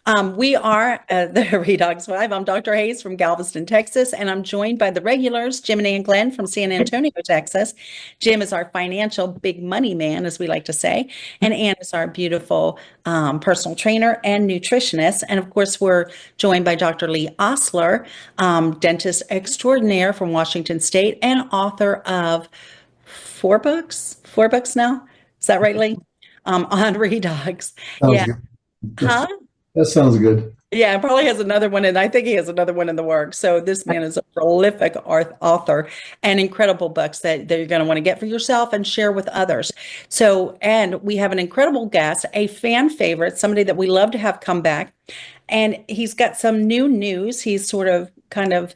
We are the Redox 5. I'm Dr. Hayes from Galveston, Texas, and I'm joined by the regulars, Jim and Glenn from San Antonio, Texas. Jim is our financial big money man, as we like to say, and Ann is our beautiful personal trainer and nutritionist. And of course, we're joined by Dr. Lee Osler, dentist extraordinaire from Washington State and author of four books now. Is that right, Lee? On Redox. Sounds Yeah. good. Huh? That sounds good. Yeah, probably has another one, and I think he has another one in the works. So this man is a prolific author and incredible books that you're going to want to get for yourself and share with others. So, and we have an incredible guest, a fan favorite, somebody that we love to have come back. And he's got some new news. He's sort of kind of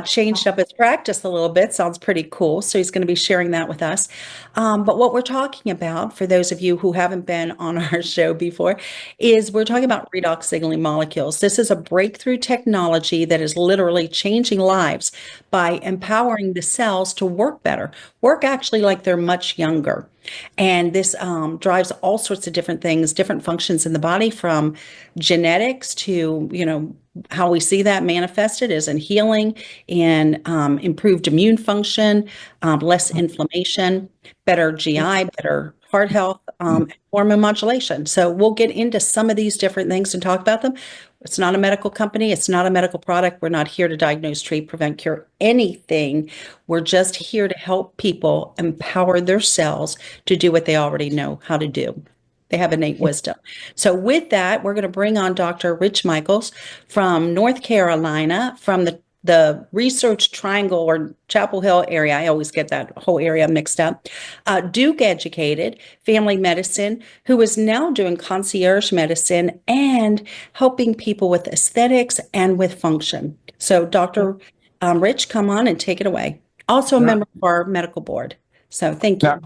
changed up his practice a little bit. Sounds pretty cool. So he's going to be sharing that with us. But what we're talking about, for those of you who haven't been on our show before, is we're talking about redox signaling molecules. This is a breakthrough technology that is literally changing lives by empowering the cells to work better, work actually like they're much younger. And this drives all sorts of different things, different functions in the body, from genetics to, how we see that manifested is in healing and improved immune function, less inflammation, better GI, better heart health, hormone modulation. So we'll get into some of these different things and talk about them. It's not a medical company. It's not a medical product. We're not here to diagnose, treat, prevent, cure anything. We're just here to help people empower their cells to do what they already know how to do. They have innate wisdom. So with that, we're going to bring on Dr. Rich Michaels from North Carolina, from the Research Triangle or Chapel Hill area. I always get that whole area mixed up. Duke educated, family medicine, who is now doing concierge medicine and helping people with aesthetics and with function. So Dr. Rich, come on and take it away. Also a member of our medical board. So thank you. Now,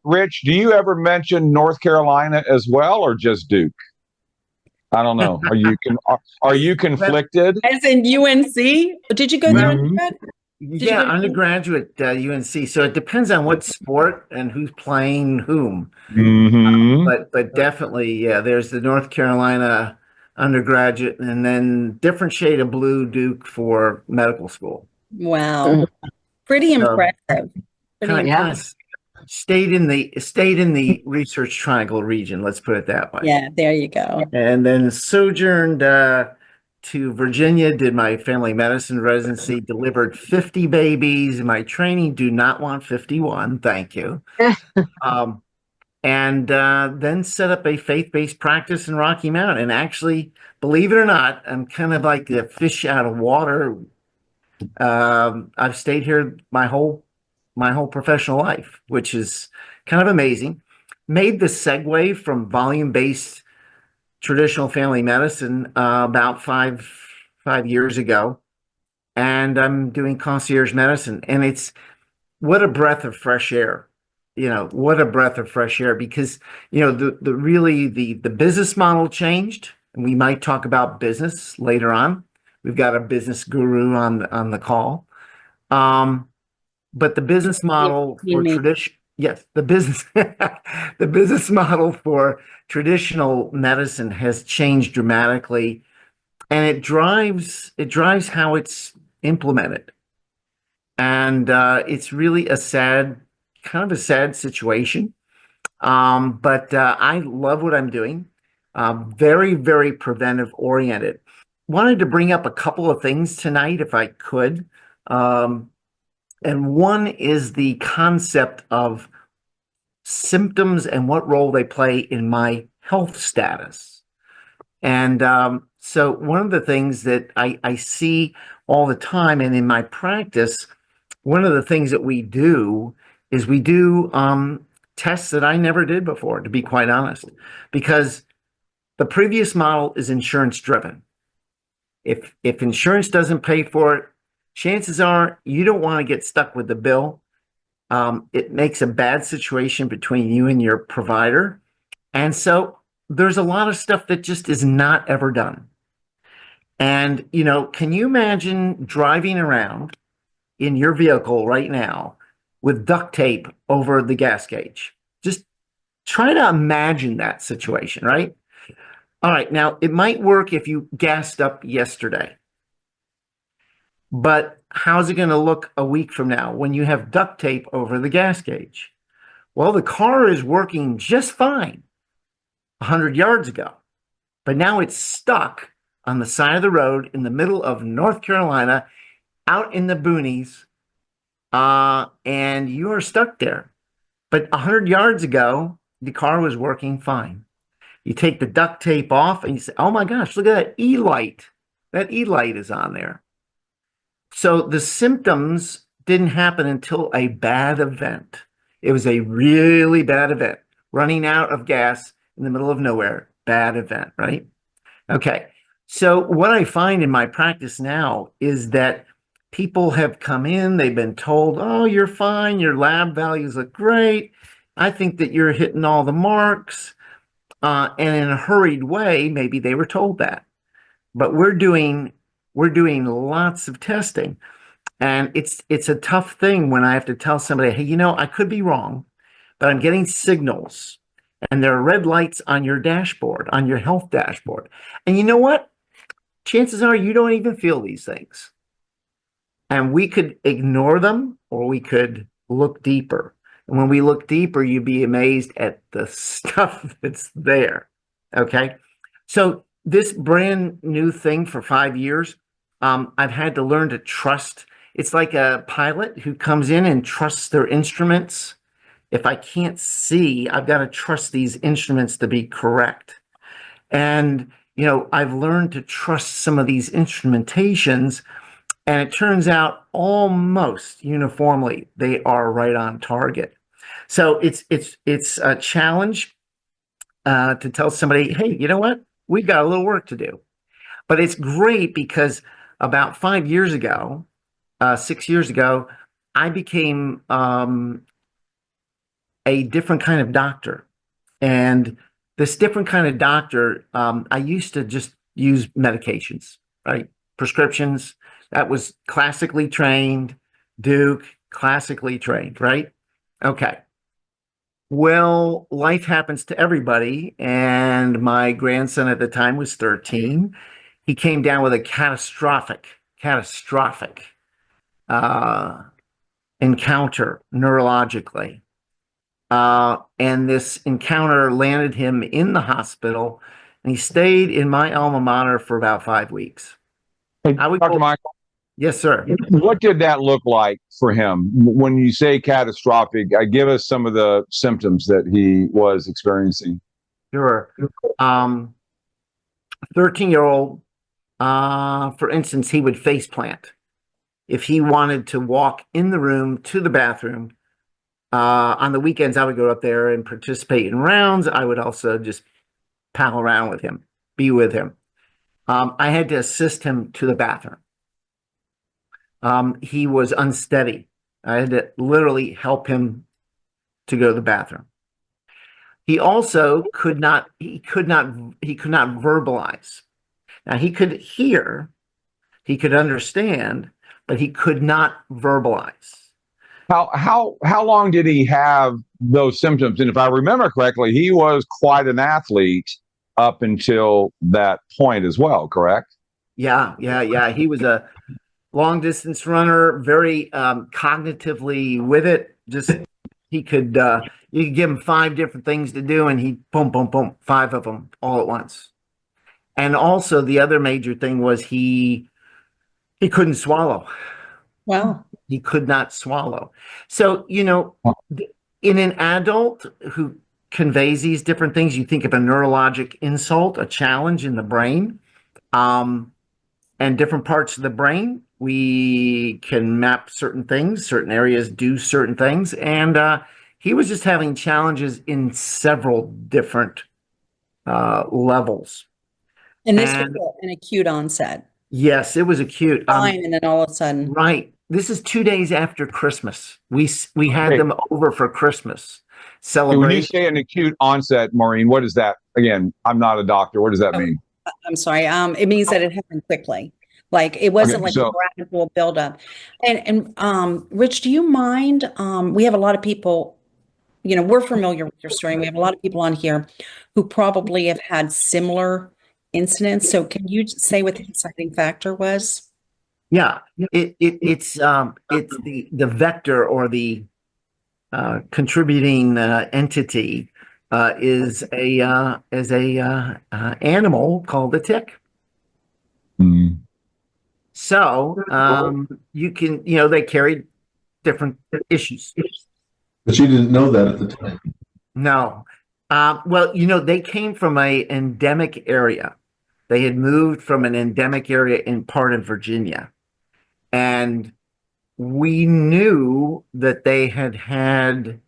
Rich, do you ever mention North Carolina as well, or just Duke? I don't know. Are you conflicted? As in UNC? Did you go there undergrad? Yeah, undergraduate UNC. So it depends on what sport and who's playing whom. But definitely, yeah, there's the North Carolina undergraduate, and then different shade of blue Duke for medical school. Wow, pretty impressive. Yes, stayed in the Research Triangle region. Let's put it that way. Yeah, there you go. And then sojourned to Virginia, did my family medicine residency, delivered 50 babies. My training, do not want 51. Thank you. And then set up a faith-based practice in Rocky Mount. And actually, believe it or not, I'm kind of like a fish out of water. I've stayed here my whole professional life, which is kind of amazing. Made the segue from volume-based traditional family medicine about five years ago, and I'm doing concierge medicine, and it's what a breath of fresh air. What a breath of fresh air, because the business model changed, and we might talk about business later on. We've got a business guru on the call. But the business model for tradition, yes, the business model for traditional medicine has changed dramatically, and it drives how it's implemented. And it's really kind of a sad situation. But I love what I'm doing. Very, very preventive oriented. Wanted to bring up a couple of things tonight, if I could. And one is the concept of symptoms and what role they play in my health status. And so one of the things that I see all the time, and in my practice, one of the things that we do is we do tests that I never did before, to be quite honest, because the previous model is insurance driven. If insurance doesn't pay for it, chances are you don't want to get stuck with the bill. It makes a bad situation between you and your provider. And so there's a lot of stuff that just is not ever done. And, can you imagine driving around in your vehicle right now with duct tape over the gas gauge? Just try to imagine that situation, right? All right, now it might work if you gassed up yesterday, but how's it going to look a week from now when you have duct tape over the gas gauge? Well, the car is working just fine 100 yards ago, but now it's stuck on the side of the road in the middle of North Carolina, out in the boonies, and you are stuck there. But 100 yards ago, the car was working fine. You take the duct tape off and you say, oh my gosh, look at that E-light. That E-light is on there. So the symptoms didn't happen until a bad event. It was a really bad event. Running out of gas in the middle of nowhere, bad event, right? Okay. So what I find in my practice now is that people have come in, they've been told, oh, you're fine, your lab values look great. I think that you're hitting all the marks. And in a hurried way, maybe they were told that. But we're doing lots of testing. And it's a tough thing when I have to tell somebody, hey, you know, I could be wrong, but I'm getting signals. And there are red lights on your dashboard, on your health dashboard. And you know what? Chances are you don't even feel these things. And we could ignore them or we could look deeper. And when we look deeper, you'd be amazed at the stuff that's there. Okay. So this brand new thing for 5 years, I've had to learn to trust. It's like a pilot who comes in and trusts their instruments. If I can't see, I've got to trust these instruments to be correct. And, you know, I've learned to trust some of these instrumentations, and it turns out almost uniformly they are right on target. So it's a challenge to tell somebody, hey, you know what? We've got a little work to do. But it's great because about 5 years ago, 6 years ago, I became a different kind of doctor. And this different kind of doctor, I used to just use medications, right? Prescriptions. That was classically trained, Duke, classically trained, right? Okay. Well, life happens to everybody. And my grandson at the time was 13. He came down with a catastrophic encounter neurologically. And this encounter landed him in the hospital, and he stayed in my alma mater for about 5 weeks. Hey, Dr. Michael, Yes, sir. what did that look like for him? When you say catastrophic, give us some of the symptoms that he was experiencing. Sure. 13-year-old, for instance, he would face plant. If he wanted to walk in the room to the bathroom, on the weekends, I would go up there and participate in rounds. I would also just pal around with him, be with him. I had to assist him to the bathroom. He was unsteady. I had to literally help him to go to the bathroom. He also could not verbalize. Now he could hear, he could understand, but he could not verbalize. How long did he have those symptoms? And if I remember correctly, he was quite an athlete up until that point as well, correct? Yeah. He was a long distance runner, very cognitively with it. Just he could you could give him 5 different things to do, and he boom, 5 of them all at once. And also the other major thing was he couldn't swallow. Wow. He could not swallow. So, you know, in an adult who conveys these different things, you think of a neurologic insult, a challenge in the brain, and different parts of the brain. We can map certain things, certain areas do certain things. And he was just having challenges in several different levels. And this was an acute onset. Yes, it was acute. Fine, and then all of a sudden. Right. This is 2 days after Christmas. We had them over for Christmas celebration. When you say an acute onset, Maureen, what is that? Again, I'm not a doctor. What does that mean? I'm sorry. It means that it happened quickly. Like it wasn't like a gradual buildup. And Rich, do you mind? We have a lot of people, you know, we're familiar with your story. We have a lot of people on here who probably have had similar incidents. So can you say what the inciting factor was? Yeah, it's the vector or the contributing entity is a animal called a tick. Mm. So you can, they carried different issues. But you didn't know that at the time. No. Well, they came from a endemic area. They had moved from an endemic area in part of Virginia. And we knew that they had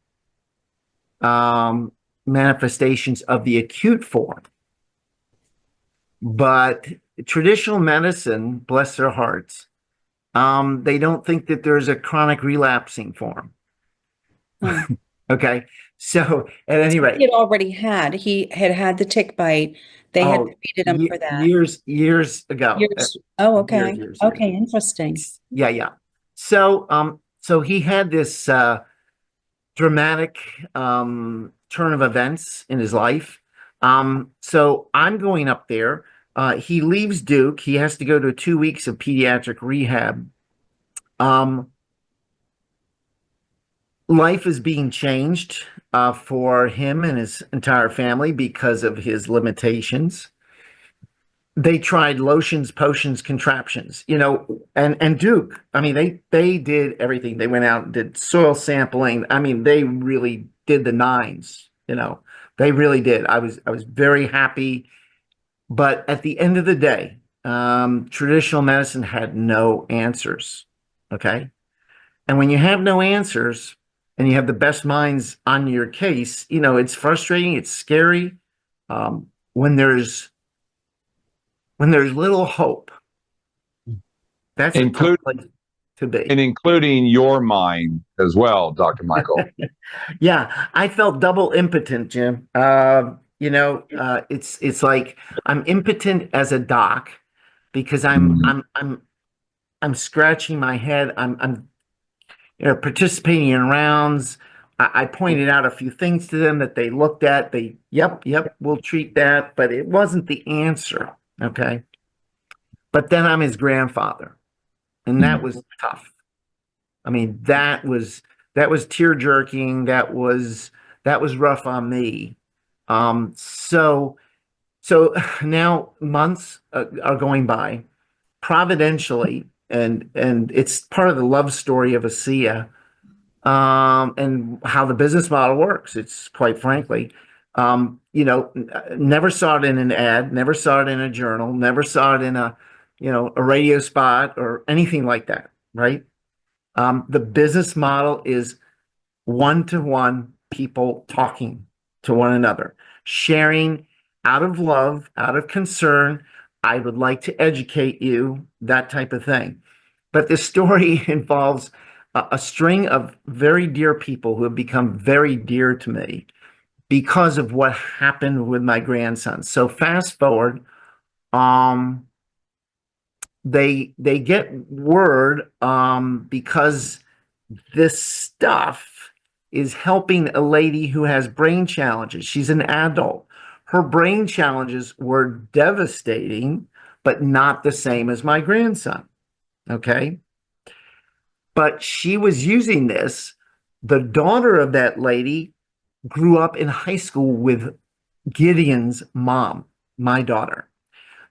manifestations of the acute form. But traditional medicine, bless their hearts, they don't think that there's a chronic relapsing form. Hmm. Okay. So at any rate, He had had the tick bite. They had treated him for that. years ago. Years. Oh, okay. Years. Okay, interesting. Yeah. So he had this dramatic turn of events in his life. So I'm going up there. He leaves Duke. He has to go to 2 weeks of pediatric rehab. Life is being changed for him and his entire family because of his limitations. They tried lotions, potions, contraptions, and Duke. I mean, they did everything. They went out and did soil sampling. I mean, they really did the nines. They really did. I was very happy, but at the end of the day, traditional medicine had no answers. Okay, and when you have no answers and you have the best minds on your case, it's frustrating. It's scary when there's little hope. That's a tough place to be. And including your mind as well, Dr. Michael. Yeah, I felt double impotent, Jim. It's like I'm impotent as a doc because I'm scratching my head. I'm participating in rounds. I pointed out a few things to them that they looked at. Yep, we'll treat that, but it wasn't the answer. Okay. But then I'm his grandfather, and that was tough. I mean, that was tear jerking. That was rough on me. So now months are going by, providentially, and it's part of the love story of ASEA, and how the business model works. It's quite frankly, never saw it in an ad, never saw it in a journal, never saw it in a radio spot or anything like that, right? The business model is one-to-one people talking to one another, sharing out of love, out of concern. I would like to educate you, that type of thing. But this story involves a string of very dear people who have become very dear to me because of what happened with my grandson. So fast forward, they get word because this stuff is helping a lady who has brain challenges. She's an adult. Her brain challenges were devastating, but not the same as my grandson. Okay. But she was using this. The daughter of that lady grew up in high school with Gideon's mom, my daughter.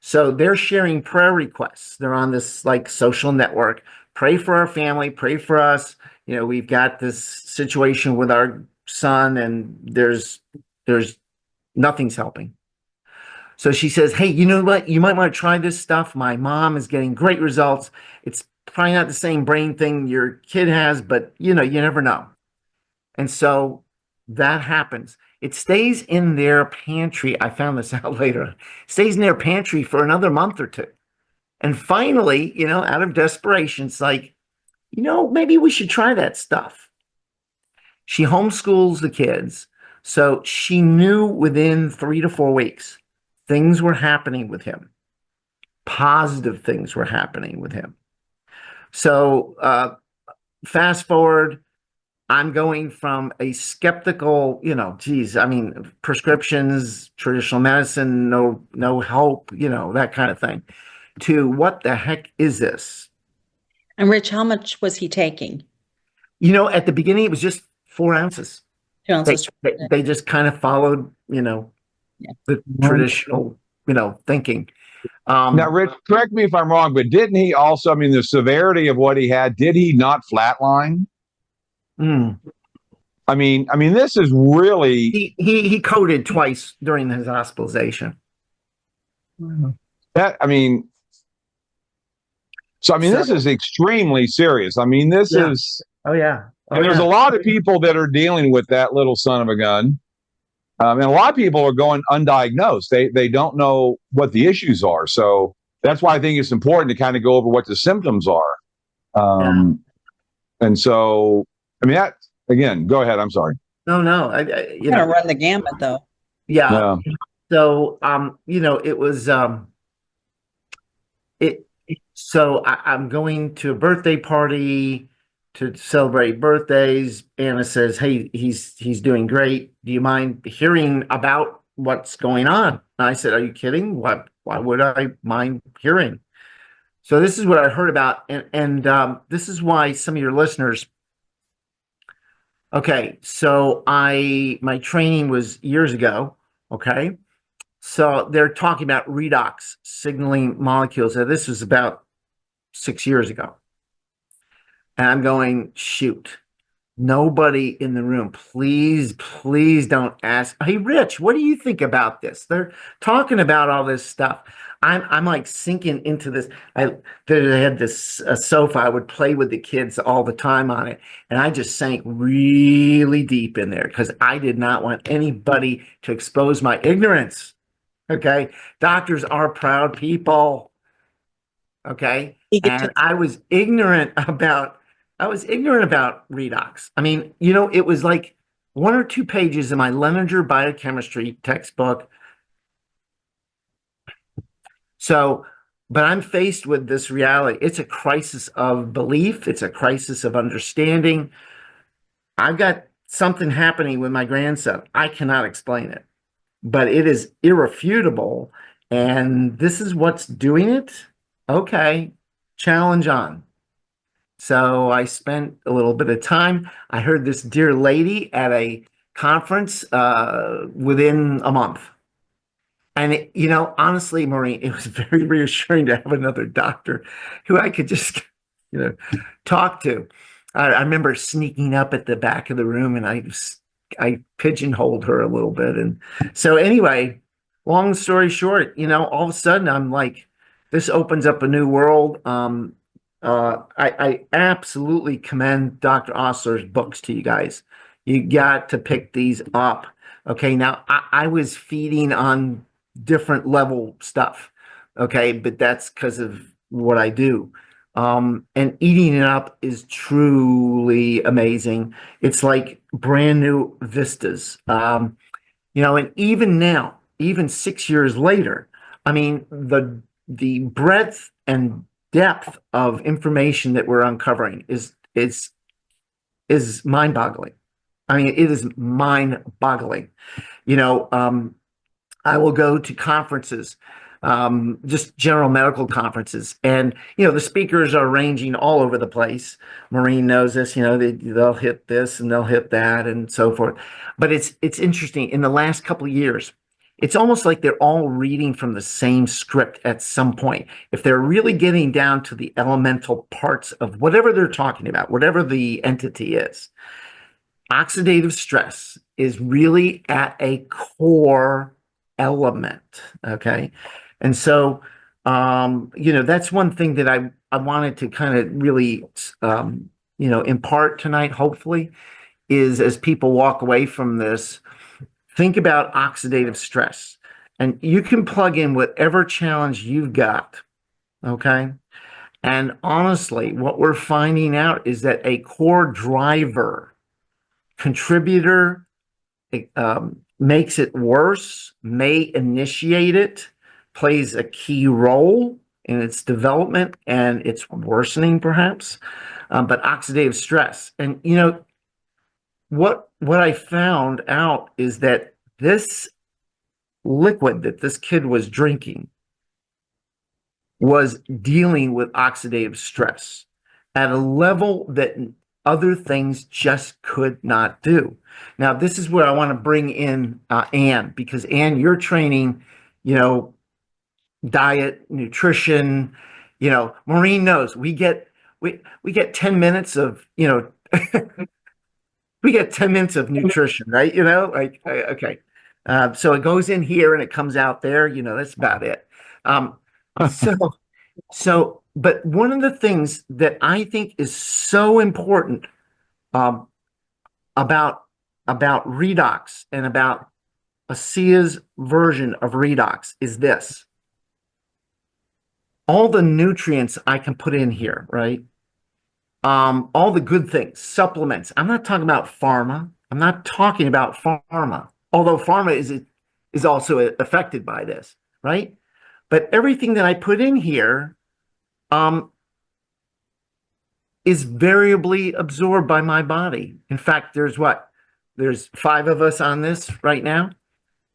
So they're sharing prayer requests. They're on this like social network. Pray for our family, pray for us. We've got this situation with our son and there's nothing's helping. So she says, hey, you know what? You might want to try this stuff. My mom is getting great results. It's probably not the same brain thing your kid has, but you never know. And so that happens. It stays in their pantry. I found this out later. Stays in their pantry for another month or two. And finally, out of desperation, it's like, maybe we should try that stuff. She homeschools the kids. So she knew within 3 to 4 weeks, things were happening with him. Positive things were happening with him. So fast forward, I'm going from a skeptical, geez, I mean, prescriptions, traditional medicine, no help, that kind of thing, to what the heck is this? And Rich, how much was he taking? At the beginning, it was just 4 ounces. 2 ounces. They just kind of followed, Yeah. the traditional, thinking. Now, Rich, correct me if I'm wrong, but didn't he also, I mean, the severity of what he had, did he not flatline? Mm. I mean, this is really He coded twice during his hospitalization. that. I mean, this is extremely serious. I mean, this Yeah. is. Oh yeah. And there's a lot of people that are dealing with that little son of a gun, and a lot of people are going undiagnosed. They don't know what the issues are. So that's why I think it's important to kind of go over what the symptoms are. And so, I mean, that again. Go ahead. I'm sorry. No. You're gonna run the gamut, though. Yeah. So, it was, so I'm going to a birthday party to celebrate birthdays. Anna says, "Hey, he's doing great. Do you mind hearing about what's going on?" And I said, "Are you kidding? Why would I mind hearing?" So this is what I heard about, and this is why some of your listeners. Okay, so my training was years ago. Okay, so they're talking about redox signaling molecules. So this was about 6 years ago. And I'm going, shoot, nobody in the room, please don't ask. Hey, Rich, what do you think about this? They're talking about all this stuff. I'm like sinking into this. They had this sofa. I would play with the kids all the time on it. And I just sank really deep in there because I did not want anybody to expose my ignorance. Okay. Doctors are proud people. Okay. And I was ignorant about redox. I mean, it was like 1 or 2 pages in my Leninger biochemistry textbook. So, but I'm faced with this reality. It's a crisis of belief. It's a crisis of understanding. I've got something happening with my grandson. I cannot explain it, but it is irrefutable. And this is what's doing it. Okay. Challenge on. So I spent a little bit of time. I heard this dear lady at a conference within a month. And, honestly, Maureen, it was very reassuring to have another doctor who I could just, talk to. I remember sneaking up at the back of the room and I pigeonholed her a little bit. And so anyway, long story short, all of a sudden I'm like, this opens up a new world. I absolutely commend Dr. Osler's books to you guys. You got to pick these up. Okay, now I was feeding on different level stuff. Okay, but that's because of what I do. And eating it up is truly amazing. It's like brand new vistas. And even now, even 6 years later, I mean, the breadth and depth of information that we're uncovering is mind-boggling. I mean, it is mind-boggling. I will go to conferences, just general medical conferences, and the speakers are ranging all over the place. Maureen knows this. They'll hit this and they'll hit that and so forth. But it's interesting. In the last couple of years, it's almost like they're all reading from the same script at some point. If they're really getting down to the elemental parts of whatever they're talking about, whatever the entity is, oxidative stress is really at a core element. Okay. And so, that's one thing that I wanted to kind of really, impart tonight, hopefully, is as people walk away from this, think about oxidative stress, and you can plug in whatever challenge you've got. Okay. And honestly, what we're finding out is that a core driver, contributor, makes it worse, may initiate it, plays a key role in its development and its worsening, perhaps. But oxidative stress, and what I found out is that this liquid that this kid was drinking was dealing with oxidative stress at a level that other things just could not do. Now, this is where I want to bring in Ann, because Ann, you're training, diet, nutrition. Maureen knows we get 10 minutes of we get 10 minutes of nutrition, right? Okay. So it goes in here and it comes out there. That's about it. So, but one of the things that I think is so important about redox and about ASEA's version of redox is this. All the nutrients I can put in here, right? All the good things, supplements. I'm not talking about pharma. I'm not talking about pharma, although pharma is also affected by this, right? But everything that I put in here is variably absorbed by my body. In fact, there's 5 of us on this right now.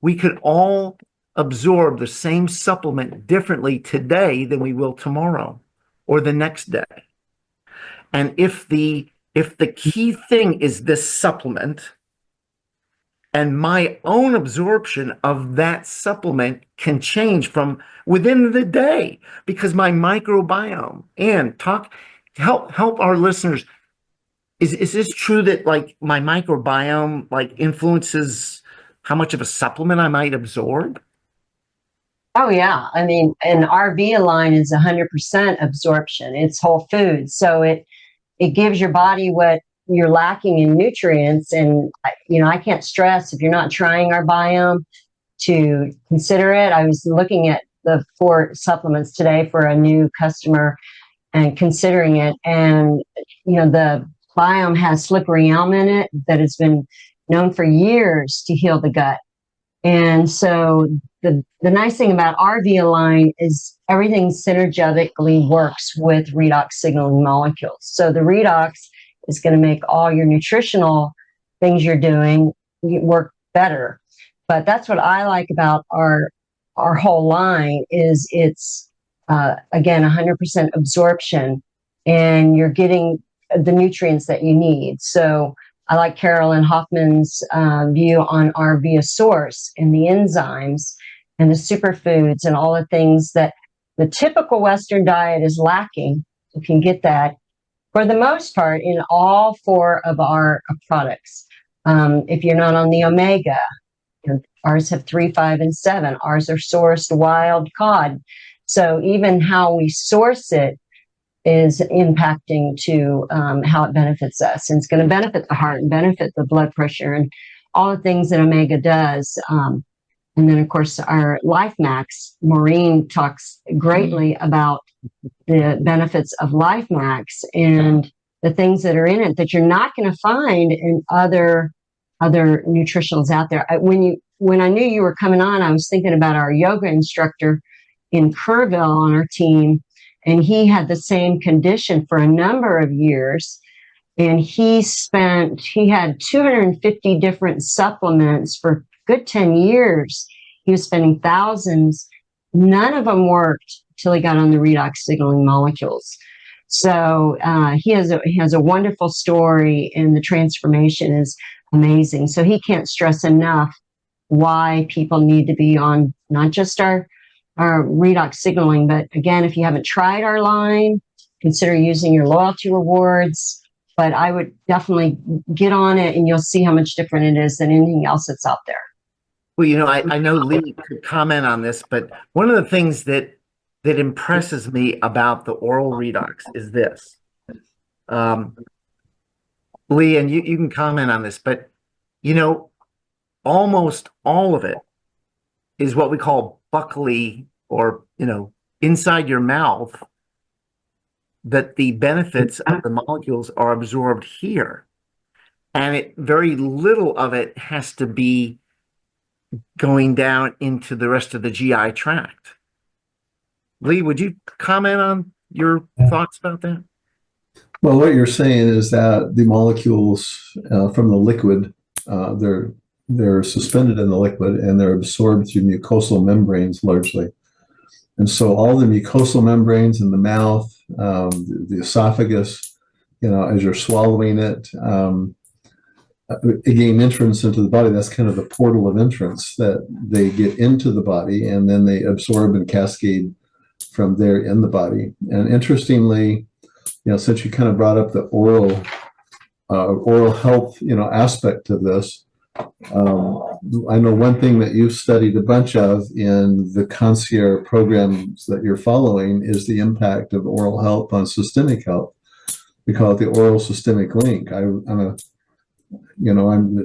We could all absorb the same supplement differently today than we will tomorrow or the next day. And if the key thing is this supplement, and my own absorption of that supplement can change from within the day because my microbiome, and help our listeners. Is this true that like my microbiome like influences how much of a supplement I might absorb? Oh yeah. I mean, an RV line is 100% absorption. It's whole food. So it gives your body what you're lacking in nutrients. And, I can't stress if you're not trying our biome to consider it. I was looking at the 4 supplements today for a new customer and considering it. And, the biome has slippery elm in it that has been known for years to heal the gut. And so the nice thing about RV Align is everything synergetically works with redox signaling molecules. So the redox is going to make all your nutritional things you're doing work better. But that's what I like about our whole line is it's, again, 100% absorption, and you're getting the nutrients that you need. So I like Carolyn Hoffman's view on our via source and the enzymes and the superfoods and all the things that the typical Western diet is lacking. You can get that for the most part in all 4 of our products. If you're not on the omega, ours have 3, 5, and 7. Ours are sourced wild cod. So even how we source it is impacting to how it benefits us. And it's going to benefit the heart and benefit the blood pressure and all the things that omega does. And then, of course, our Life Max, Maureen talks greatly about the benefits of Life Max and the things that are in it that you're not going to find in other nutritionals out there. When I knew you were coming on, I was thinking about our yoga instructor in Kerrville on our team. And he had the same condition for a number of years. And he had 250 different supplements for a good 10 years. He was spending thousands. None of them worked till he got on the redox signaling molecules. So he has a wonderful story, and the transformation is amazing. So he can't stress enough why people need to be on not just our redox signaling, but again, if you haven't tried our line, consider using your loyalty rewards. But I would definitely get on it, and you'll see how much different it is than anything else that's out there. Well, I know Lee could comment on this, but one of the things that impresses me about the oral redox is this. Lee, and you can comment on this, but almost all of it is what we call buccally, or inside your mouth, that the benefits of the molecules are absorbed here, and very little of it has to be going down into the rest of the GI tract. Lee, would you comment on your thoughts about that? Well, what you're saying is that the molecules from the liquid, they're suspended in the liquid and they're absorbed through mucosal membranes largely. And so all the mucosal membranes in the mouth, the esophagus, as you're swallowing it, gain entrance into the body. That's kind of the portal of entrance that they get into the body, and then they absorb and cascade from there in the body. And interestingly, since you kind of brought up the oral health, aspect of this, I know one thing that you've studied a bunch of in the concierge programs that you're following is the impact of oral health on systemic health. We call it the oral systemic link. I'm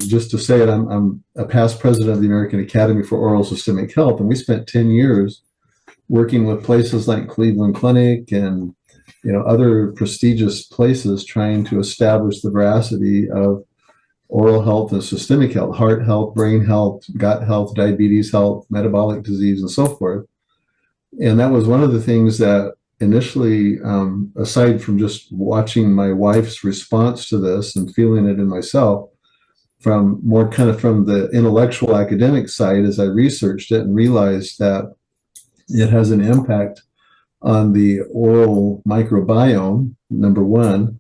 just to say it, I'm a past president of the American Academy for Oral Systemic Health, and we spent 10 years working with places like Cleveland Clinic and other prestigious places trying to establish the veracity of oral health and systemic health, heart health, brain health, gut health, diabetes health, metabolic disease, and so forth. And that was one of the things that initially, aside from just watching my wife's response to this and feeling it in myself, from more kind of from the intellectual academic side, as I researched it and realized that it has an impact on the oral microbiome, number one,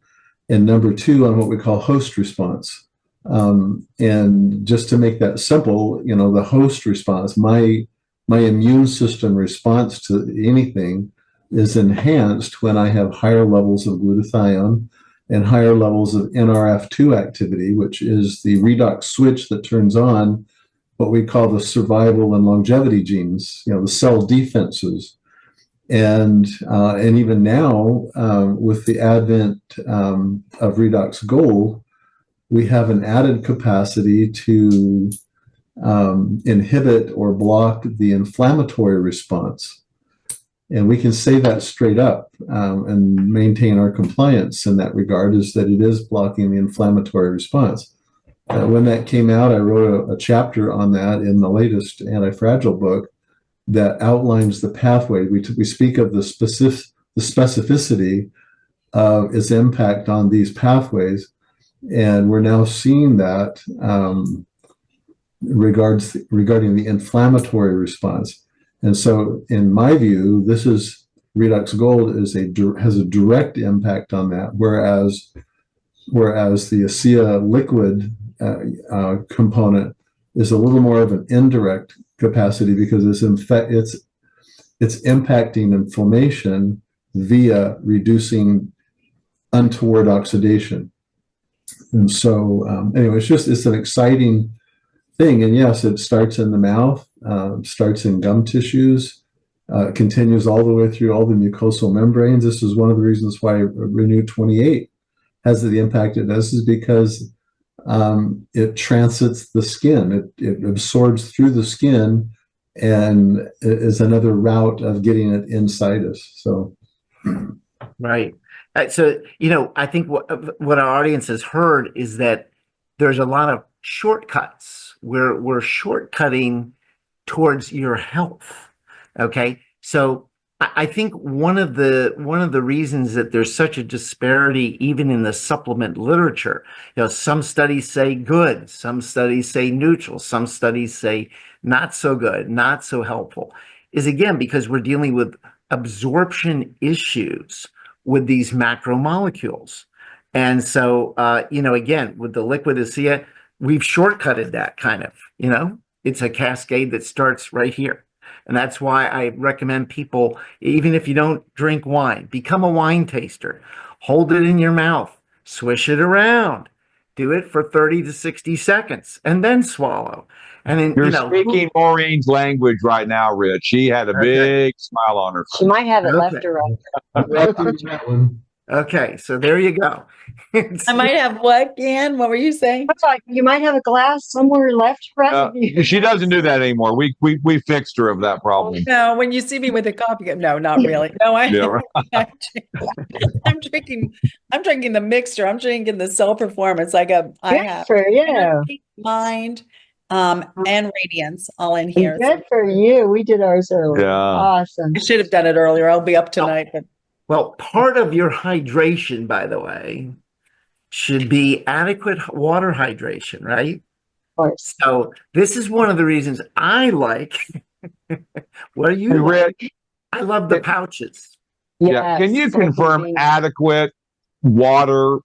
and number two, on what we call host response. And just to make that simple, the host response, my immune system response to anything is enhanced when I have higher levels of glutathione and higher levels of NRF2 activity, which is the redox switch that turns on what we call the survival and longevity genes, the cell defenses. And even now, with the advent of Redox Gold, we have an added capacity to inhibit or block the inflammatory response. And we can say that straight up and maintain our compliance in that regard, is that it is blocking the inflammatory response. When that came out, I wrote a chapter on that in the latest Anti-Fragile book that outlines the pathway. We speak of the specificity of its impact on these pathways, and we're now seeing that regarding the inflammatory response. And so, in my view, Redox Gold has a direct impact on that, whereas the ASEA liquid component is a little more of an indirect capacity, because it's impacting inflammation via reducing untoward oxidation. And so, anyway, it's an exciting thing. And yes, it starts in the mouth, starts in gum tissues, continues all the way through all the mucosal membranes. This is one of the reasons why Renew 28 has the impact it does, is because it transits the skin. It absorbs through the skin and is another route of getting it inside us. So, Right. So, I think what our audience has heard is that there's a lot of shortcuts. We're shortcutting towards your health. Okay. So I think one of the reasons that there's such a disparity, even in the supplement literature, some studies say good, some studies say neutral, some studies say not so good, not so helpful, is again because we're dealing with absorption issues with these macromolecules. And so, again, with the liquid ASEA, we've shortcutted that kind of, it's a cascade that starts right here. And that's why I recommend people, even if you don't drink wine, become a wine taster. Hold it in your mouth, swish it around, do it for 30 to 60 seconds, and then swallow. And then, You're speaking Maureen's language right now, Rich. She had a big smile on her face. She might have it left or right. Okay, so there you go. I might have what, Ann? What were you saying? It's like you might have a glass somewhere left right of you. She doesn't do that anymore. We fixed her of that problem. No, when you see me with a coffee cup, no, not really. No, Yeah, right. I'm drinking the mixture. I'm drinking the Cell Performance. I have for you. energy, mind, and radiance all in here. Good for you. We did ours earlier. Yeah. Awesome. I should have done it earlier. I'll be up tonight, but Well, part of your hydration, by the way, should be adequate water hydration, right? Of course. So this is one of the reasons I like. What do Hey, you like? Rich, I love the pouches. yeah. Can you Yes, confirm being- adequate water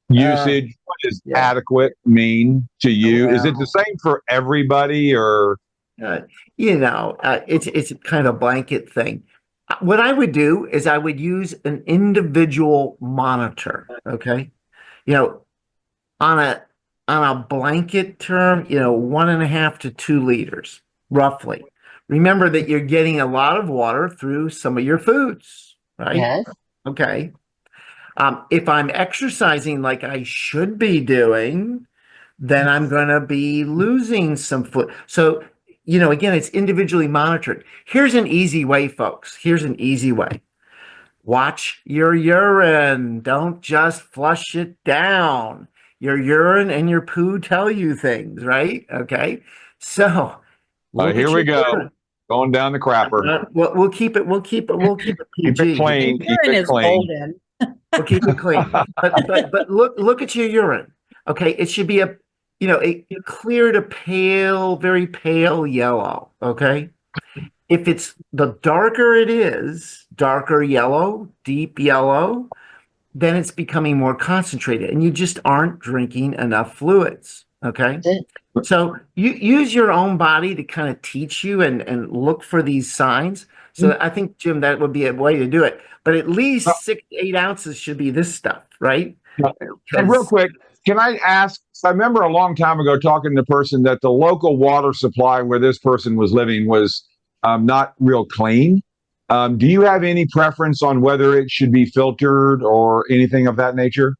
usage? What does yeah. adequate mean to you? Is it the Well, same for everybody, or it's kind of a blanket thing. What I would do is I would use an individual monitor. Okay, you know, on a blanket term, 1.5 to 2 liters, roughly. Remember that you're getting a lot of water through some of your foods, right? Yes. Okay. If I'm exercising like I should be doing, then I'm going to be losing some food. So, again, it's individually monitored. Here's an easy way, folks. Here's an easy way. Watch your urine. Don't just flush it down. Your urine and your poo tell you things, right? Okay. So look here at we your go, urine. going down the crapper. We'll keep it Keep PG. it clean. Keep Urine it is clean. golden. We'll keep it clean. But look at your urine. Okay, it should be a clear to pale, very pale yellow. Okay. If it's the darker it is, darker yellow, deep yellow, then it's becoming more concentrated and you just aren't drinking enough fluids. Okay. That's it. So you use your own body to kind of teach you and look for these signs. So I think, Jim, that would be a way to do it. But at least 6 to 8 ounces should be this stuff, right? And real quick, can I ask? I remember a long time ago talking to a person that the local water supply where this person was living was not real clean. Do you have any preference on whether it should be filtered or anything of that nature?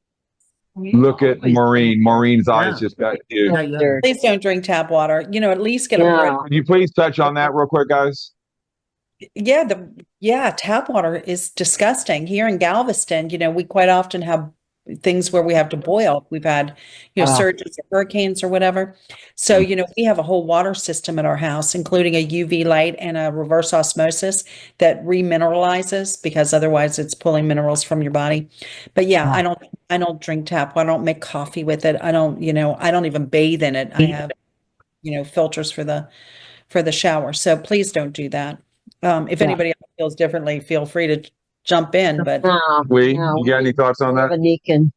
Look at Maureen. Maureen's eyes just got huge. Yeah. Please don't drink tap water. At least get a break. No. Could you please touch on that real quick, guys? Yeah, tap water is disgusting. Here in Galveston, we quite often have things where we have to boil. We've had, surges or hurricanes or whatever. So, we have a whole water system at our house, including a UV light and a reverse osmosis that remineralizes because otherwise it's pulling minerals from your body. But yeah, I don't drink tap water. I don't make coffee with it. I don't even bathe in it. I have, filters for the shower. So please don't do that. If anybody else feels differently, feel free to jump in, but No. You got any thoughts on that? Vanikan.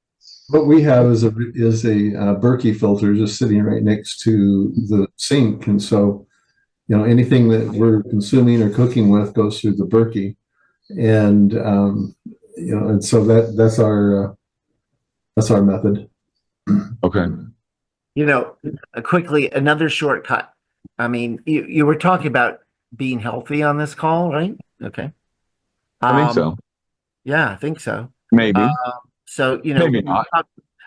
What we have is a Berkey filter just sitting right next to the sink, and so anything that we're consuming or cooking with goes through the Berkey, and and so that's our method. Okay. Quickly, another shortcut. I mean, you were talking about being healthy on this call, right? Okay. I think so. Yeah, I think so. Maybe. So, Maybe not.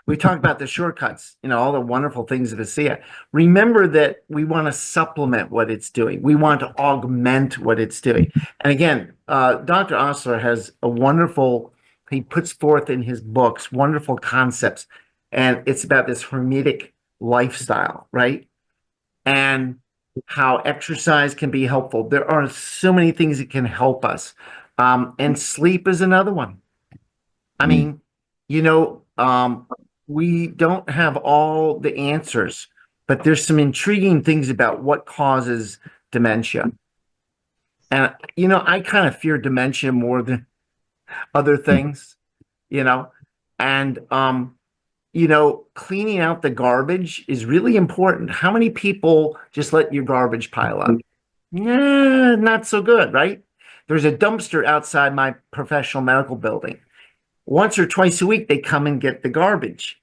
we talked about the shortcuts, all the wonderful things of ASEA. Remember that we want to supplement what it's doing. We want to augment what it's doing. And again, Dr. Osler has he puts forth in his books wonderful concepts. And it's about this hermetic lifestyle, right? And how exercise can be helpful. There are so many things that can help us. And sleep is another one. I mean, we don't have all the answers, but there's some intriguing things about what causes dementia. And, I kind of fear dementia more than other things, and, cleaning out the garbage is really important. How many people just let your garbage pile up? Nah, not so good, right? There's a dumpster outside my professional medical building. Once or twice a week, they come and get the garbage,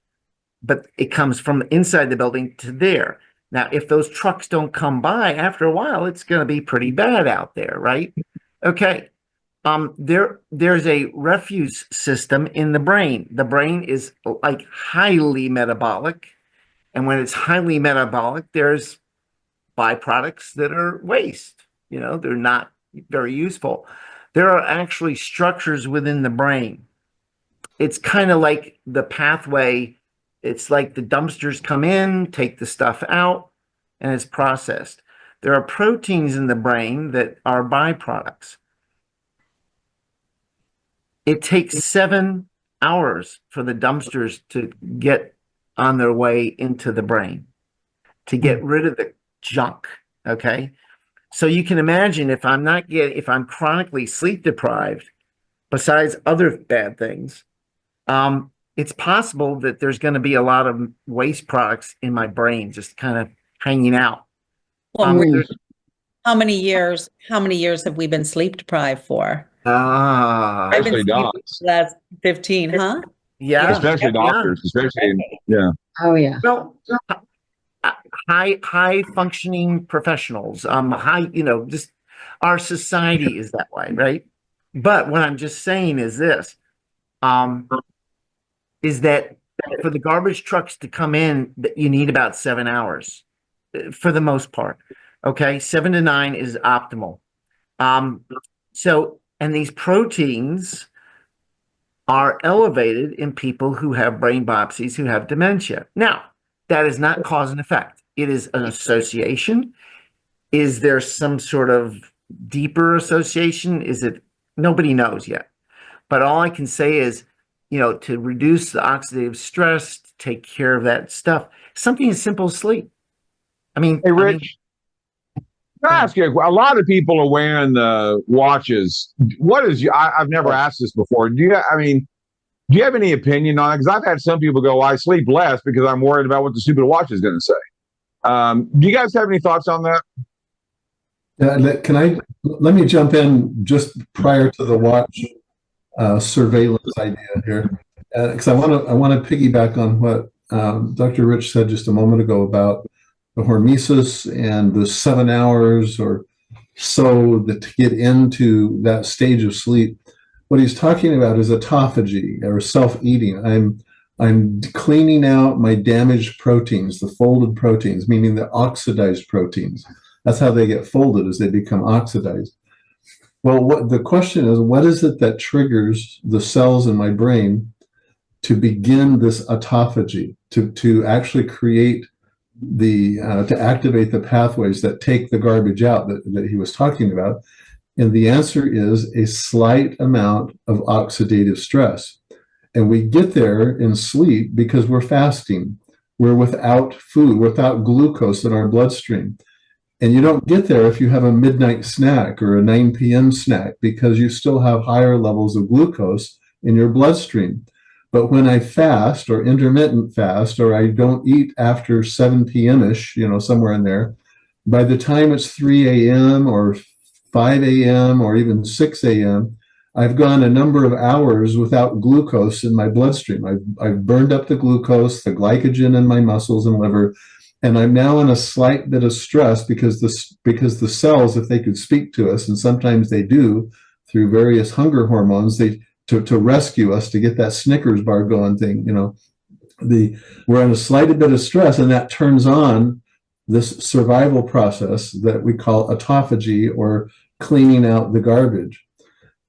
but it comes from inside the building to there. Now, if those trucks don't come by after a while, it's going to be pretty bad out there, right? Okay. There's a refuse system in the brain. The brain is like highly metabolic. And when it's highly metabolic, there's byproducts that are waste. They're not very useful. There are actually structures within the brain. It's kind of like the pathway. It's like the dumpsters come in, take the stuff out, and it's processed. There are proteins in the brain that are byproducts. It takes 7 hours for the dumpsters to get on their way into the brain, to get rid of the junk. Okay. So you can imagine if I'm chronically sleep deprived, besides other bad things, it's possible that there's going to be a lot of waste products in my brain just kind of hanging out. Well, There's- how many years have we been sleep deprived for? Ah, I've been Especially sleeping docs. for the last 15, huh? yeah, Especially yeah. doctors, yeah. Oh yeah. Well, high functioning professionals, just our society is that way, right? But what I'm just saying is this, is that for the garbage trucks to come in, that you need about 7 hours for the most part. Okay, 7 to 9 is optimal. And these proteins are elevated in people who have brain biopsies, who have dementia. Now, that is not cause and effect. It is an association. Is there some sort of deeper association? Nobody knows yet. But all I can say is, to reduce the oxidative stress, to take care of that stuff, something as simple as sleep. Hey, Rich, can I ask you, a lot of people are wearing the watches. I've never asked this before. Do you have any opinion on it? Because I've had some people go, I sleep less because I'm worried about what the stupid watch is going to say. Do you guys have any thoughts on that? Let me jump in just prior to the watch surveillance idea here, because I want to piggyback on what Dr. Rich said just a moment ago about the hormesis and the 7 hours or so to get into that stage of sleep. What he's talking about is autophagy or self-eating. I'm cleaning out my damaged proteins, the folded proteins, meaning the oxidized proteins. That's how they get folded, as they become oxidized. Well, the question is, what is it that triggers the cells in my brain to begin this autophagy, to actually create to activate the pathways that take the garbage out that he was talking about? And the answer is a slight amount of oxidative stress. And we get there in sleep because we're fasting. We're without food, without glucose in our bloodstream. And you don't get there if you have a midnight snack or a 9 p.m. snack, because you still have higher levels of glucose in your bloodstream. But when I fast or intermittent fast, or I don't eat after 7 p.m.-ish, somewhere in there, by the time it's 3 a.m. or 5 a.m. or even 6 a.m., I've gone a number of hours without glucose in my bloodstream. I've burned up the glucose, the glycogen in my muscles and liver, and I'm now in a slight bit of stress because the cells, if they could speak to us, and sometimes they do through various hunger hormones, to rescue us, to get that Snickers bar going thing, we're in a slight bit of stress, and that turns on this survival process that we call autophagy, or cleaning out the garbage.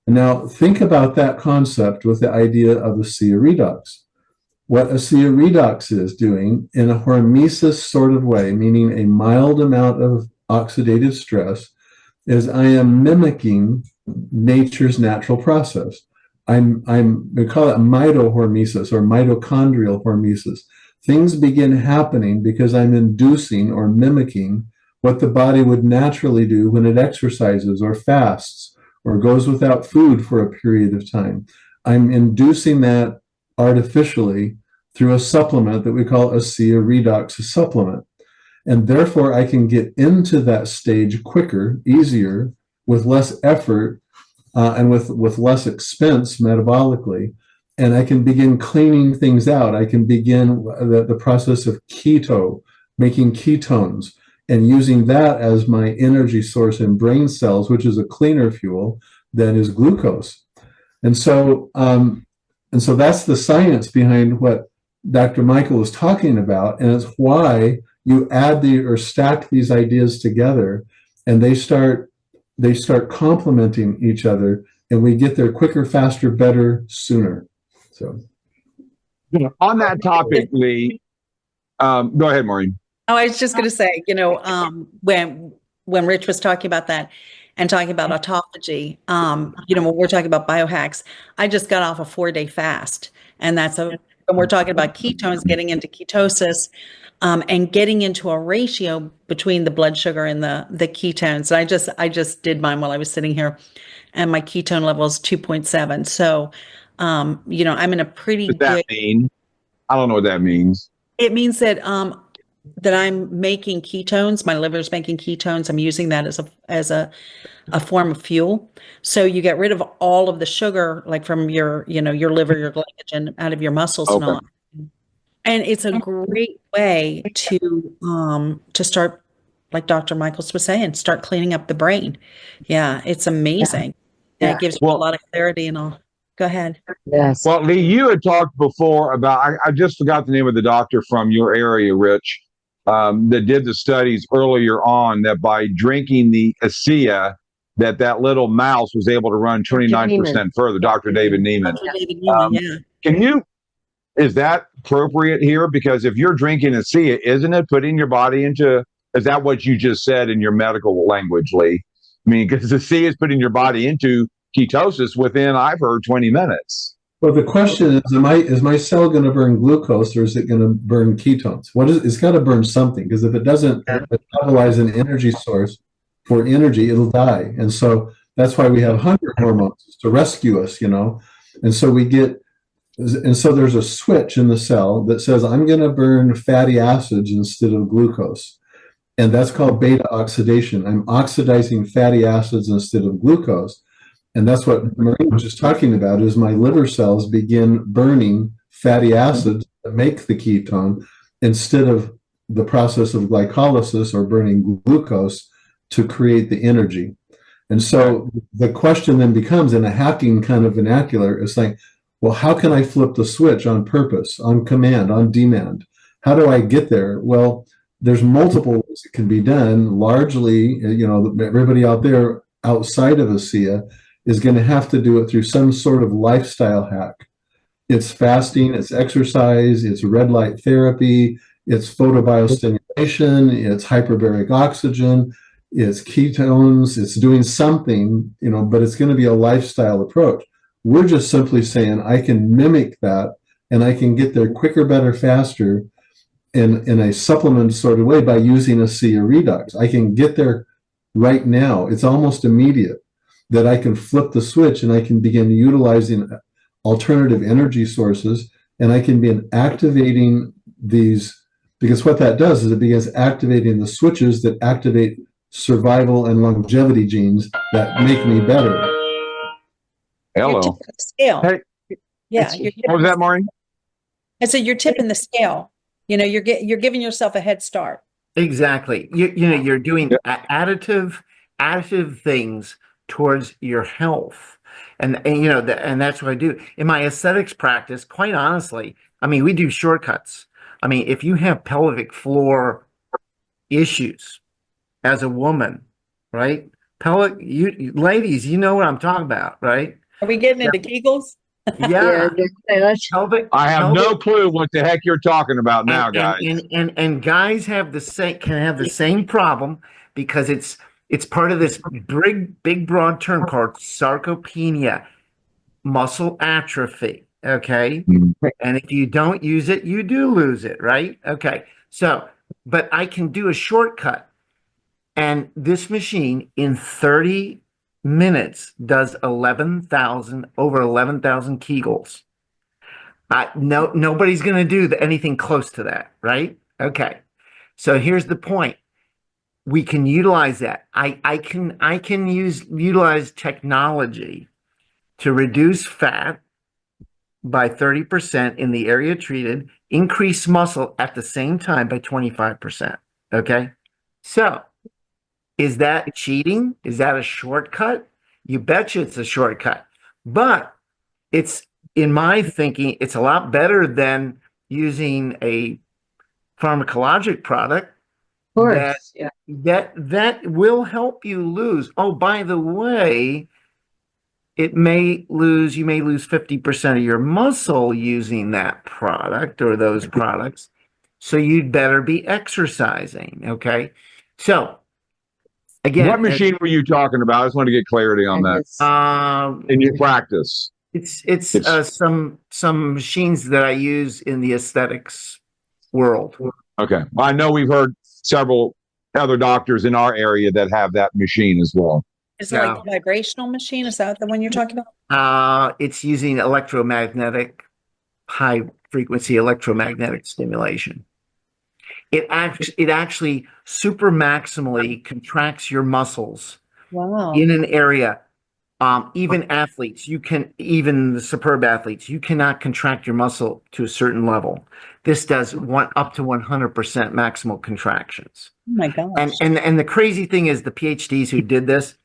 And now think about that concept with the idea of ASEA redox. What ASEA redox is doing in a hormesis sort of way, meaning a mild amount of oxidative stress, is I am mimicking nature's natural process. We call it mitohormesis or mitochondrial hormesis. Things begin happening because I'm inducing or mimicking what the body would naturally do when it exercises or fasts or goes without food for a period of time. I'm inducing that artificially through a supplement that we call ASEA redox supplement. And therefore, I can get into that stage quicker, easier, with less effort, and with less expense metabolically. And I can begin cleaning things out. I can begin the process of making ketones, and using that as my energy source in brain cells, which is a cleaner fuel than is glucose. And so that's the science behind what Dr. Michael was talking about. And it's why you add or stack these ideas together, and they start complementing each other, and we get there quicker, faster, better, sooner. So on that topic, Lee, go ahead, Maureen. Oh, I was just going to say, when Rich was talking about that, and talking about autophagy, when we're talking about biohacks, I just got off a 4-day fast. And when we're talking about ketones, getting into ketosis, and getting into a ratio between the blood sugar and the ketones. I just did mine while I was sitting here, and my ketone level is 2.7. So, I'm in a pretty What does good. that mean? I don't know what that means. It means that I'm making ketones. My liver's making ketones. I'm using that as a form of fuel. So you get rid of all of the sugar, like from your liver, your glycogen out of your muscles and Okay. all. And it's a great way to start, like Dr. Michaels was saying, start cleaning up the brain. Yeah, it's amazing. And Yeah. it gives you a Well, lot of clarity and all. Go ahead. Yes. well, Lee, you had talked before about, I just forgot the name of the doctor from your area, Rich, that did the studies earlier on that by drinking the ASEA, that little mouse was able to run 29% further. Dr. David Neiman. Dr. David Neiman, yeah. Can you, is that appropriate here? Because if you're drinking ASEA, isn't it putting your body into, is that what you just said in your medical language, Lee? I mean, because ASEA is putting your body into ketosis within, I've heard, 20 minutes. Well, the question is my cell going to burn glucose or is it going to burn ketones? It's got to burn something, because if it doesn't metabolize an energy source for energy, it'll die. And so that's why we have hunger hormones, to rescue us, And so there's a switch in the cell that says, I'm going to burn fatty acids instead of glucose. And that's called beta oxidation. I'm oxidizing fatty acids instead of glucose. And that's what Maureen was just talking about, is my liver cells begin burning fatty acids that make the ketone instead of the process of glycolysis or burning glucose to create the energy. And so the question then becomes, in a hacking kind of vernacular, it's like, well, how can I flip the switch on purpose, on command, on demand? How do I get there? Well, there's multiple ways it can be done. Largely, everybody out there outside of ASEA is going to have to do it through some sort of lifestyle hack. It's fasting, it's exercise, it's red light therapy, it's photobiostimulation, it's hyperbaric oxygen, it's ketones, it's doing something, but it's going to be a lifestyle approach. We're just simply saying, I can mimic that and I can get there quicker, better, faster in a supplement sort of way by using ASEA Redox. I can get there right now. It's almost immediate that I can flip the switch and I can begin utilizing alternative energy sources, and I can begin activating these, because what that does is it begins activating the switches that activate survival and longevity genes that make me better. You're Hello. tipping the scale. Hey. Yeah. What was that, Maureen? And so you're tipping the scale. You're giving yourself a head start. Exactly. You're doing additive things towards your health. And that's what I do in my aesthetics practice. Quite honestly, I mean, we do shortcuts. I mean, if you have pelvic floor issues as a woman, right? You ladies, you know what I'm talking about, right? Are we getting into Kegels? Yeah. Pelvic. I have no clue what the heck you're talking about now, guys. And guys can have the same problem, because it's part of this big broad term called sarcopenia, muscle atrophy. Okay. And if you don't use it, you do lose it, right? Okay. So, but I can do a shortcut, and this machine in 30 minutes does over 11,000 Kegels. Nobody's going to do anything close to that, right? Okay. So here's the point. We can utilize that. I can utilize technology to reduce fat by 30% in the area treated, increase muscle at the same time by 25%. Okay. So is that cheating? Is that a shortcut? You betcha it's a shortcut. But it's, in my thinking, it's a lot better than using a pharmacologic product that will help you lose. Oh, by the way, you may lose 50% of your muscle using that product or those products. So you'd better be exercising. Okay. So Again, What machine were you talking about? I just want to get clarity on that. In your practice, it's some machines that I use in the aesthetics world. okay. Well, I know we've heard several other doctors in our area that have that machine as well. Is it like the vibrational machine? Is that the one you're talking about? It's using high frequency electromagnetic stimulation. It actually super maximally contracts your muscles Wow. in an area. Even the superb athletes, you cannot contract your muscle to a certain level. This does up to 100% maximal contractions. Oh my gosh. And the crazy thing is, the PhDs who did this,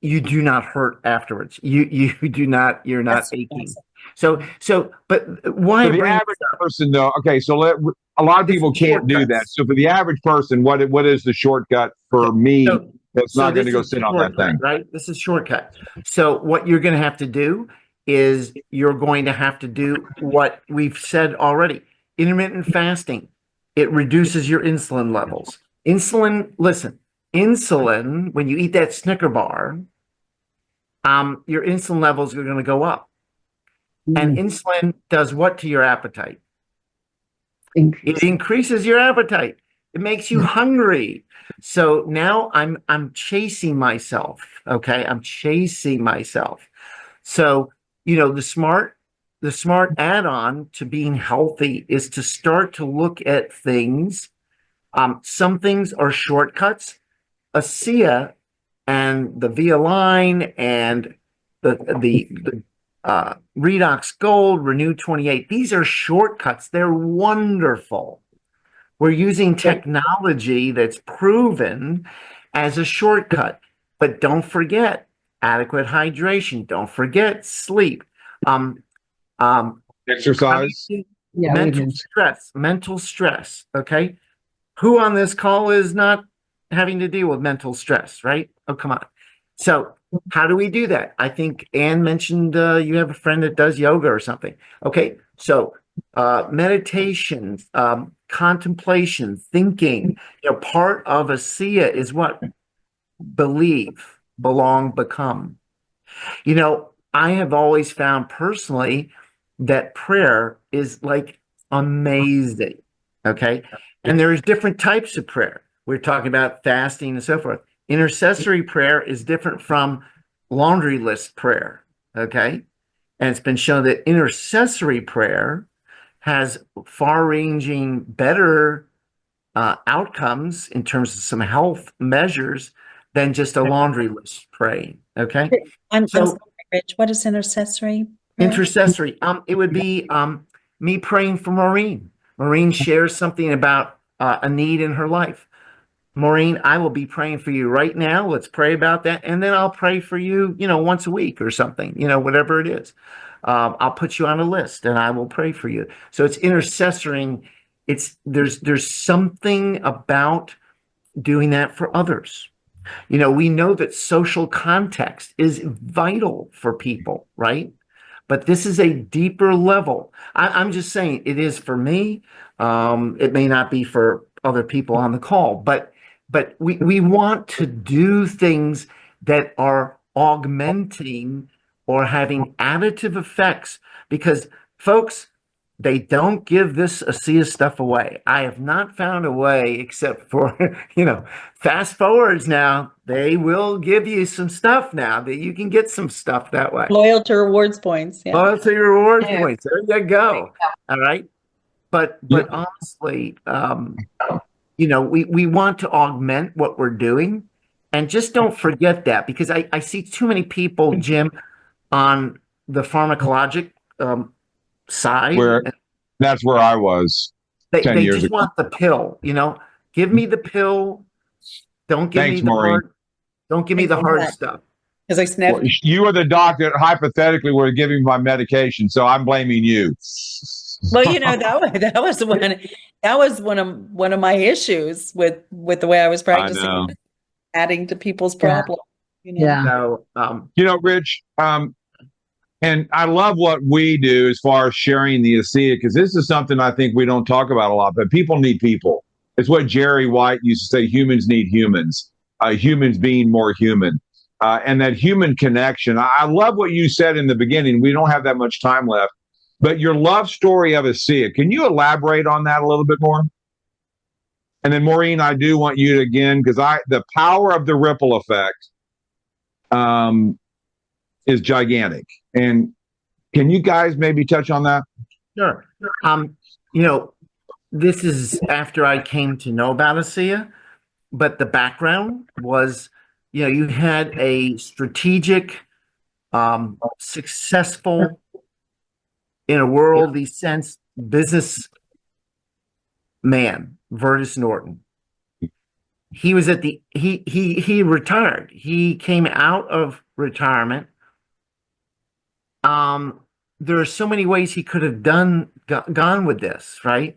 you do not hurt afterwards. You do not. You're not That's aching. awesome. But why For the average person, though, okay, so a lot of people can't do that. So for the average person, what is the shortcut for me that's not going to go sit on that thing? Right? This is shortcut. So what you're going to have to do is you're going to have to do what we've said already. Intermittent fasting. It reduces your insulin levels. Insulin, when you eat that Snicker bar, your insulin levels are going to go up. And insulin does what to your appetite? It increases your appetite. It makes you hungry. So now I'm chasing myself. Okay, I'm chasing myself. So the smart add-on to being healthy is to start to look at things. Some things are shortcuts. ASEA and the Via line and the Redox Gold, Renew 28. These are shortcuts. They're wonderful. We're using technology that's proven as a shortcut. But don't forget adequate hydration. Don't forget sleep. Exercise. Mental stress. Okay. Who on this call is not having to deal with mental stress, right? Oh, come on. So how do we do that? I think Anne mentioned you have a friend that does yoga or something. Okay, so meditation, contemplation, thinking. Part of ASEA is what? Believe, belong, become. I have always found personally that prayer is like amazing. Okay, and there's different types of prayer. We're talking about fasting and so forth. Intercessory prayer is different from laundry list prayer, okay? And it's been shown that intercessory prayer has far-ranging, better outcomes in terms of some health measures than just a laundry list praying, okay? I'm sorry, Rich. What is intercessory prayer? Intercessory. It would be me praying for Maureen. Maureen shares something about a need in her life. Maureen, I will be praying for you right now. Let's pray about that. And then I'll pray for you, once a week or something, whatever it is. I'll put you on a list and I will pray for you. So it's intercessoring. There's something about doing that for others. We know that social context is vital for people, right? But this is a deeper level. I'm just saying it is for me. It may not be for other people on the call, but we want to do things that are augmenting or having additive effects, because folks, they don't give this ASEA stuff away. I have not found a way, except for, fast forwards now, they will give you some stuff now that you can get some stuff that way. Loyalty rewards points. Yeah. Loyalty rewards points. There you go. All right. But honestly, we want to augment what we're doing, and just don't forget that, because I see too many people, Jim, on the pharmacologic side. That's where I was 10 they years just ago. want the pill, give me the pill. Don't give me the hard. Don't give me the hard stuff. Because I sniffed. Well, you are the doctor hypothetically were giving my medication, so I'm blaming you. Well, that was one of my issues with the way I was practicing, I know. adding to people's problems. Yeah. So, Rich, and I love what we do as far as sharing the ASEA, because this is something I think we don't talk about a lot, but people need people. It's what Jerry White used to say, humans need humans. humans being more human. And that human connection. I love what you said in the beginning. We don't have that much time left, but your love story of ASEA, can you elaborate on that a little bit more? And then Maureen, I do want you to again, because the power of the ripple effect is gigantic. And can you guys maybe touch on that? Sure. This is after I came to know about ASEA, but the background was, you had a strategic, successful, in a worldly sense, business man, Vertus Norton. He was he retired. He came out of retirement. There are so many ways he could have gone with this, right?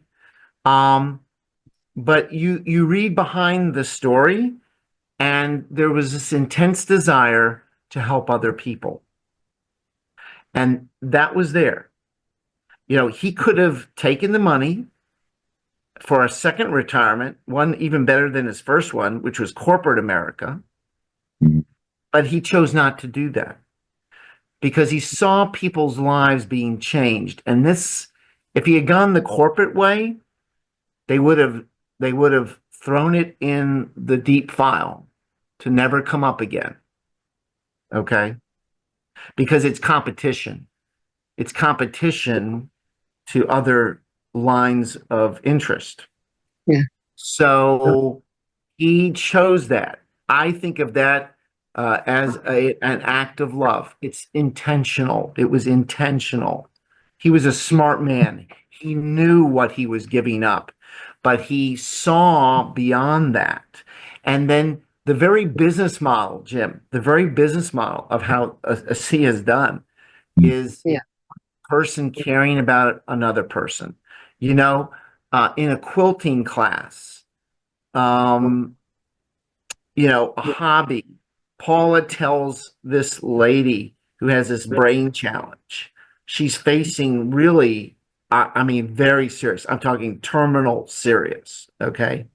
But you read behind the story, and there was this intense desire to help other people. And that was there. He could have taken the money for a second retirement, one even better than his first one, which was corporate America. But he chose not to do that because he saw people's lives being changed. And this, if he had gone the corporate way, they would have thrown it in the deep file to never come up again. Okay? Because it's competition. It's competition to other lines of interest. Yeah. So he chose that. I think of that as an act of love. It's intentional. It was intentional. He was a smart man. He knew what he was giving up, but he saw beyond that. And then the very business model, Jim, the very business model of how ASEA is done is person caring about another person. In a quilting class, a hobby, Paula tells this lady who has this brain challenge. She's facing really, very serious. I'm talking terminal serious, okay?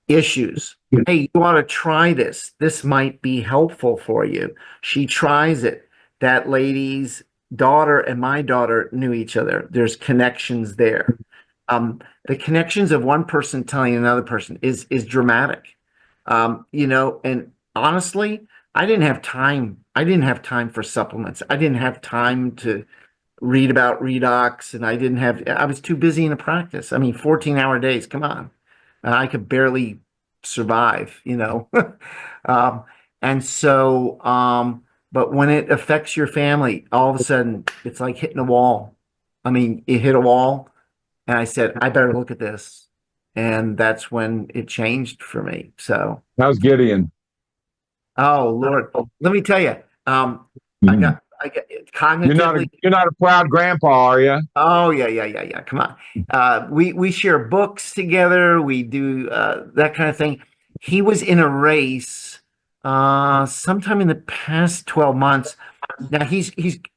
Issues. Hey, you ought to try this. This might be helpful for you. She tries it. That lady's daughter and my daughter knew each other. There's connections there. The connections of one person telling another person is dramatic. And honestly, I didn't have time. I didn't have time for supplements. I didn't have time to read about Redox, and I was too busy in a practice. 14-hour days. Come on. I could barely survive, and so, but when it affects your family, all of a sudden it's like hitting a wall. It hit a wall, and I said, I better look at this. And that's when it changed for me. So How's Gideon? Oh Lord, let me tell you, I got cognitively. You're not a proud grandpa, are you? Oh yeah. Come on. We share books together. We do that kind of thing. He was in a race sometime in the past 12 months. Now he's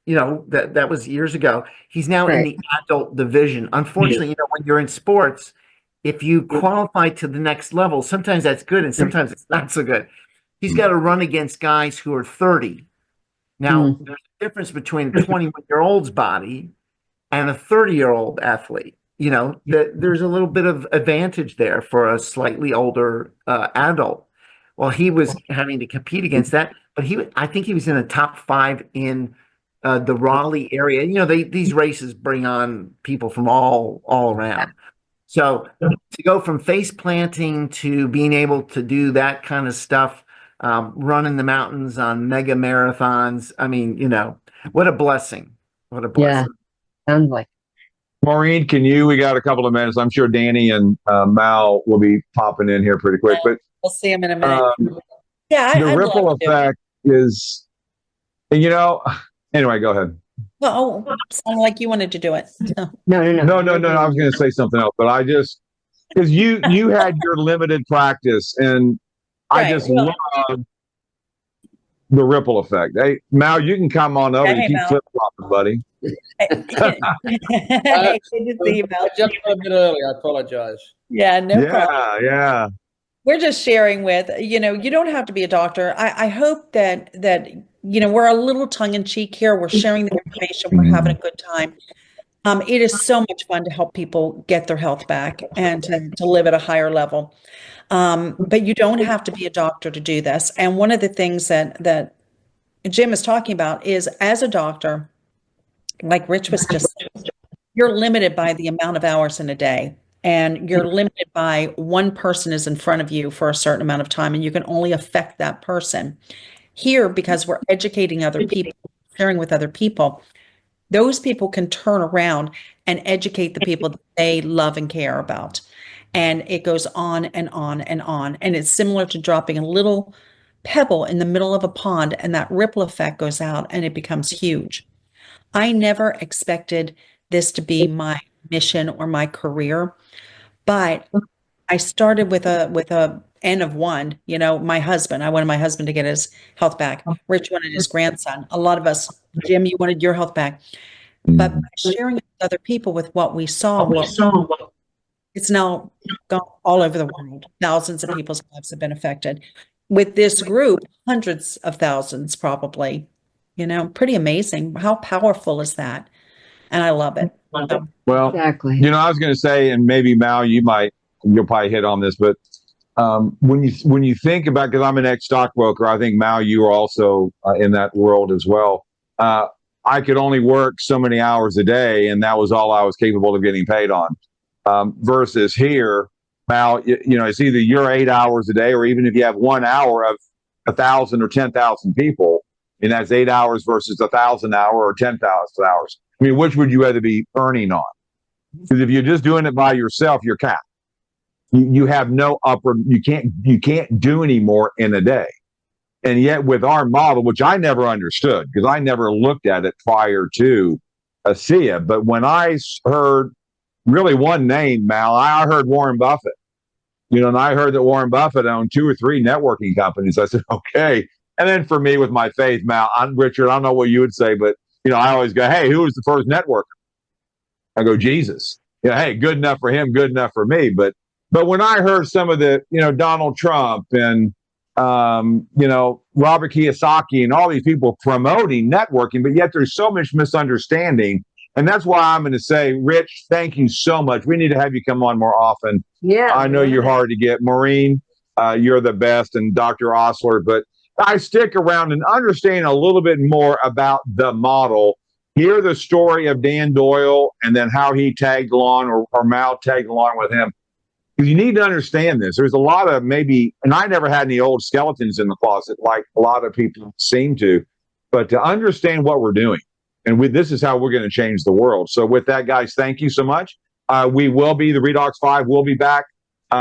that was years ago. He's now in the adult division. Unfortunately, when you're in sports, if you qualify to the next level, sometimes that's good and sometimes it's not so good. He's got to run against guys who are 30. Now, there's a difference between a 21-year-old's body and a 30-year-old athlete. There's a little bit of advantage there for a slightly older adult. Well, he was having to compete against that, but I think he was in the top 5 in the Raleigh area. These races bring on people from all around. So to go from face planting to being able to do that kind of stuff, run in the mountains on mega marathons. What a blessing. What a blessing. Yeah, sounds like. Maureen, we got a couple of minutes. I'm sure Danny and Mal will be popping in here pretty quick, but we'll see him in a minute. the ripple effect is, anyway, go ahead. Oh, sounded like you wanted to do it. No. No. I was going to say something else, but because you had your limited practice, and I just love the ripple effect. Hey, Mal, you can come on over. You keep flip-flopping, buddy. Good to see you, Mel. I jumped on a bit early. I apologize. Yeah, no problem. Yeah. we're just sharing with, you don't have to be a doctor. I hope that we're a little tongue in cheek here. We're sharing the information. We're having a good time. It is so much fun to help people get their health back and to live at a higher level. But you don't have to be a doctor to do this. And one of the things that Jim is talking about is, as a doctor, like Rich was just saying, you're limited by the amount of hours in a day. And you're limited by one person is in front of you for a certain amount of time, and you can only affect that person. Here, because we're educating other people, sharing with other people, those people can turn around and educate the people that they love and care about. And it goes on and on and on. And it's similar to dropping a little pebble in the middle of a pond, and that ripple effect goes out and it becomes huge. I never expected this to be my mission or my career, but I started with a N of one, my husband. I wanted my husband to get his health back. Rich wanted his grandson. A lot of us, Jim, you wanted your health back. But by sharing with other people with what we saw, it's now gone all over the world. Thousands of people's lives have been affected. With this group, hundreds of thousands probably. Pretty amazing. How powerful is that? And I love it. Well, Exactly. I was going to say, and maybe Mal, you'll probably hit on this, but when you think about, because I'm an ex-stockbroker, I think Mal, you are also in that world as well. I could only work so many hours a day, and that was all I was capable of getting paid on. Versus here, Mal, it's either your 8 hours a day, or even if you have 1 hour of 1,000 or 10,000 people, and that's 8 hours versus 1,000 hour or 10,000 hours. I mean, which would you rather be earning on? Because if you're just doing it by yourself, you're capped. You have no upward. You can't do any more in a day. And yet, with our model, which I never understood because I never looked at it prior to ASEA, but when I heard really one name, Mal, I heard Warren Buffett. And I heard that Warren Buffett owned 2 or 3 networking companies. I said, okay. And then for me, with my faith, Mal, Richard, I don't know what you would say, but I always go, hey, who was the first networker? I go, Jesus. Hey, good enough for him, good enough for me. But when I heard some of the, Donald Trump and, Robert Kiyosaki and all these people promoting networking, but yet there's so much misunderstanding. And that's why I'm going to say, Rich, thank you so much. We need to have you come on more often. Yeah. I know you're hard to get. Maureen, you're the best, and Dr. Osler, but I stick around and understand a little bit more about the model, hear the story of Dan Doyle, and then how he tagged along or Mal tagged along with him. Because you need to understand this. There's a lot of and I never had any old skeletons in the closet like a lot of people seem to, but to understand what we're doing. And this is how we're going to change the world. So with that, guys, thank you so much. We will be, the Redox 5 will be back.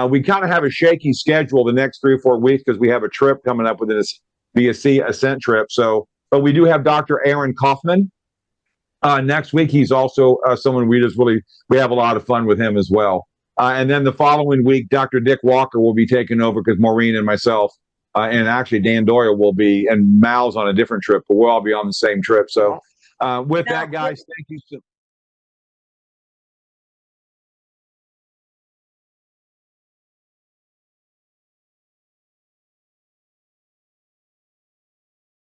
We kind of have a shaky schedule the next 3 or 4 weeks because we have a trip coming up with this ASEA Ascent trip. But we do have Dr. Aaron Kaufman next week. He's also someone we have a lot of fun with him as well. And then the following week, Dr. Dick Walker will be taking over because Maureen and myself, and actually Dan Doyle will be, and Mal's on a different trip, but we'll all be on the same trip. So with that, guys, thank you.